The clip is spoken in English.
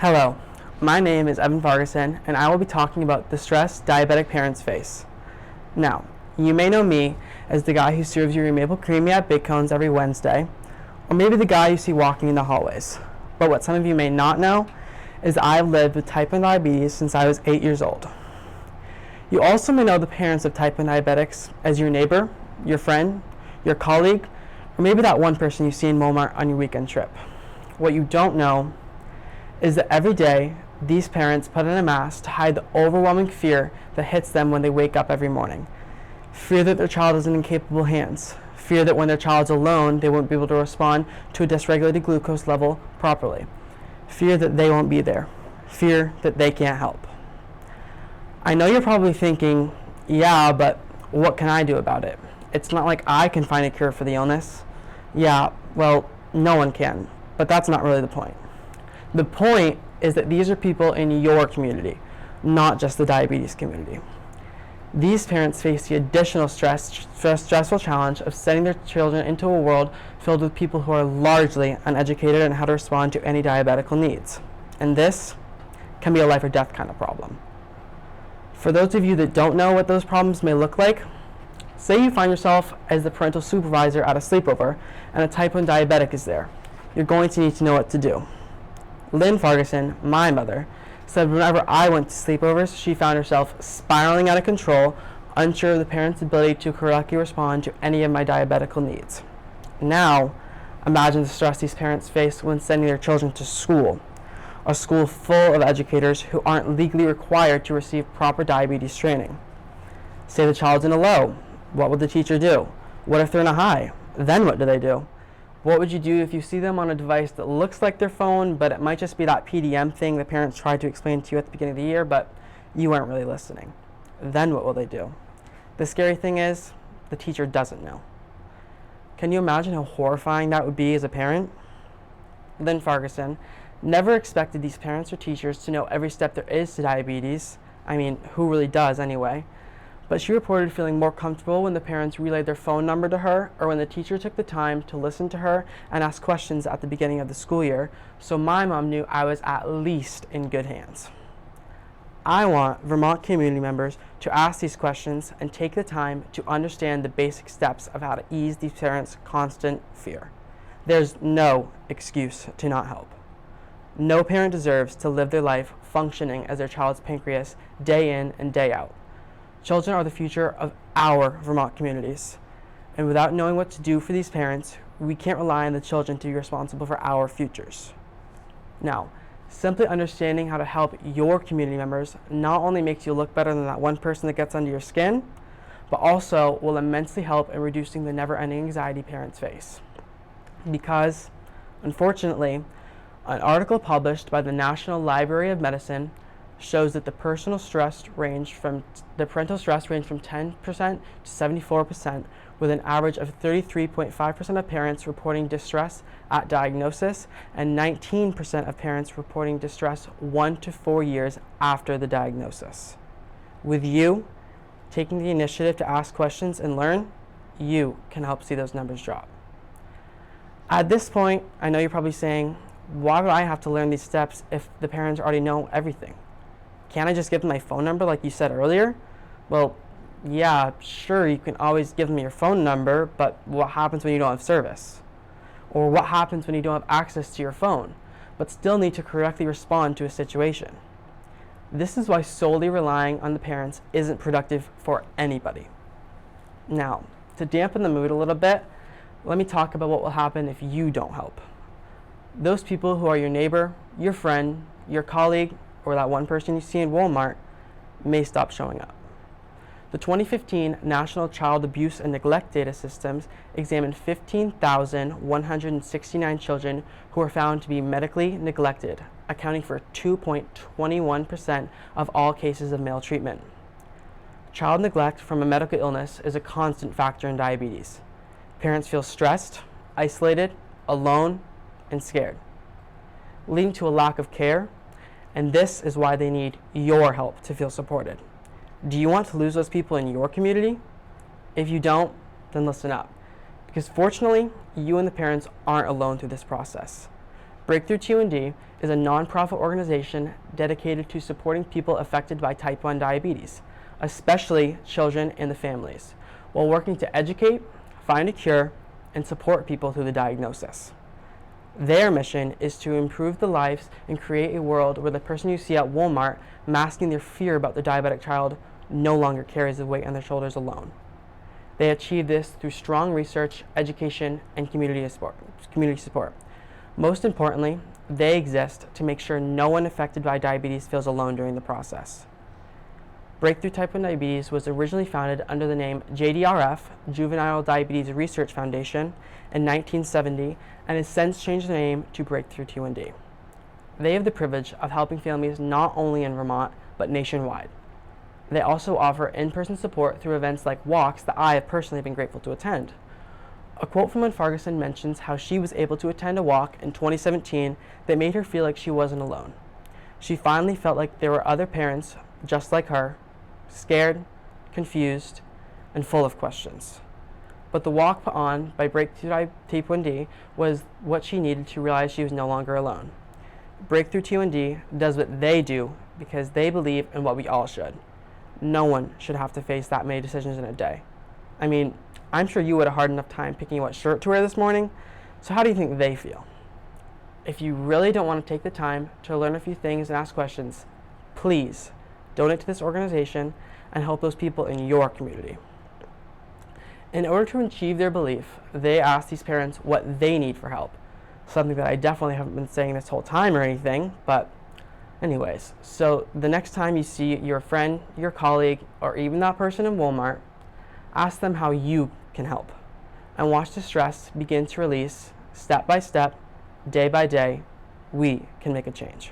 Hello, my name is Evan Farquharson, and I will be talking about the stress diabetic parents face. Now, you may know me as the guy who serves you your maple cream at Big Cones every Wednesday, or maybe the guy you see walking in the hallways. But what some of you may not know is I've lived with type 1 diabetes since I was 8 years old. You also may know the parents of type 1 diabetics as your neighbor, your friend, your colleague, or maybe that one person you see in Walmart on your weekend trip. What you don't know is that every day these parents put on a mask to hide the overwhelming fear that hits them when they wake up every morning. Fear that their child is in incapable hands. Fear that when their child's alone, they won't be able to respond to a dysregulated glucose level properly. Fear that they won't be there. Fear that they can't help. I know you're probably thinking, yeah, but what can I do about it? It's not like I can find a cure for the illness. Yeah, well, no one can, but that's not really the point. The point is that these are people in your community, not just the diabetes community. These parents face the additional stressful challenge of sending their children into a world filled with people who are largely uneducated on how to respond to any diabetical needs. And this can be a life or death kind of problem. For those of you that don't know what those problems may look like, say you find yourself as the parental supervisor at a sleepover and a type 1 diabetic is there. You're going to need to know what to do. Lynn Farquharson, my mother, said whenever I went to sleepovers, she found herself spiraling out of control, unsure of the parents' ability to correctly respond to any of my diabetical needs. Now, imagine the stress these parents face when sending their children to school, a school full of educators who aren't legally required to receive proper diabetes training. Say the child's in a low, what would the teacher do? What if they're in a high? Then what do they do? What would you do if you see them on a device that looks like their phone, but it might just be that PDM thing the parents tried to explain to you at the beginning of the year, but you weren't really listening? Then what will they do? The scary thing is, the teacher doesn't know. Can you imagine how horrifying that would be as a parent? Lynn Farquharson never expected these parents or teachers to know every step there is to diabetes. I mean, who really does anyway? But she reported feeling more comfortable when the parents relayed their phone number to her or when the teacher took the time to listen to her and ask questions at the beginning of the school year, so my mom knew I was at least in good hands. I want Vermont community members to ask these questions and take the time to understand the basic steps of how to ease these parents' constant fear. There's no excuse to not help. No parent deserves to live their life functioning as their child's pancreas day in and day out. Children are the future of our Vermont communities, and without knowing what to do for these parents, we can't rely on the children to be responsible for our futures. Now, simply understanding how to help your community members not only makes you look better than that one person that gets under your skin, but also will immensely help in reducing the never-ending anxiety parents face. Because, unfortunately, an article published by the National Library of Medicine shows that the parental stress ranged from 10% to 74%, with an average of 33.5% of parents reporting distress at diagnosis and 19% of parents reporting distress 1 to 4 years after the diagnosis. With you taking the initiative to ask questions and learn, you can help see those numbers drop. At this point, I know you're probably saying, why would I have to learn these steps if the parents already know everything? Can't I just give them my phone number like you said earlier? Well, yeah, sure, you can always give them your phone number, but what happens when you don't have service? Or what happens when you don't have access to your phone, but still need to correctly respond to a situation? This is why solely relying on the parents isn't productive for anybody. Now, to dampen the mood a little bit, let me talk about what will happen if you don't help. Those people who are your neighbor, your friend, your colleague, or that one person you see in Walmart may stop showing up. The 2015 National Child Abuse and Neglect Data Systems examined 15,169 children who were found to be medically neglected, accounting for 2.21% of all cases of maltreatment. Child neglect from a medical illness is a constant factor in diabetes. Parents feel stressed, isolated, alone, and scared, leading to a lack of care. And this is why they need your help to feel supported. Do you want to lose those people in your community? If you don't, then listen up. Because fortunately, you and the parents aren't alone through this process. Breakthrough T1D is a nonprofit organization dedicated to supporting people affected by type 1 diabetes, especially children and the families, while working to educate, find a cure, and support people through the diagnosis. Their mission is to improve the lives and create a world where the person you see at Walmart masking their fear about the diabetic child no longer carries the weight on their shoulders alone. They achieve this through strong research, education, and community support. Most importantly, they exist to make sure no one affected by diabetes feels alone during the process. Breakthrough Type 1 Diabetes was originally founded under the name JDRF, Juvenile Diabetes Research Foundation, in 1970, and has since changed the name to Breakthrough T1D. They have the privilege of helping families not only in Vermont, but nationwide. They also offer in-person support through events like walks that I have personally been grateful to attend. A quote from when Farquharson mentions how she was able to attend a walk in 2017 that made her feel like she wasn't alone. She finally felt like there were other parents just like her, scared, confused, and full of questions. But the walk put on by Breakthrough Type 1D was what she needed to realize she was no longer alone. Breakthrough T1D does what they do because they believe in what we all should. No one should have to face that many decisions in a day. I mean, I'm sure you had a hard enough time picking what shirt to wear this morning, so how do you think they feel? If you really don't want to take the time to learn a few things and ask questions, please donate to this organization and help those people in your community. In order to achieve their belief, they ask these parents what they need for help. Something that I definitely haven't been saying this whole time or anything, but anyways, so the next time you see your friend, your colleague, or even that person in Walmart, ask them how you can help, and watch the stress begin to release step by step, day by day. We can make a change.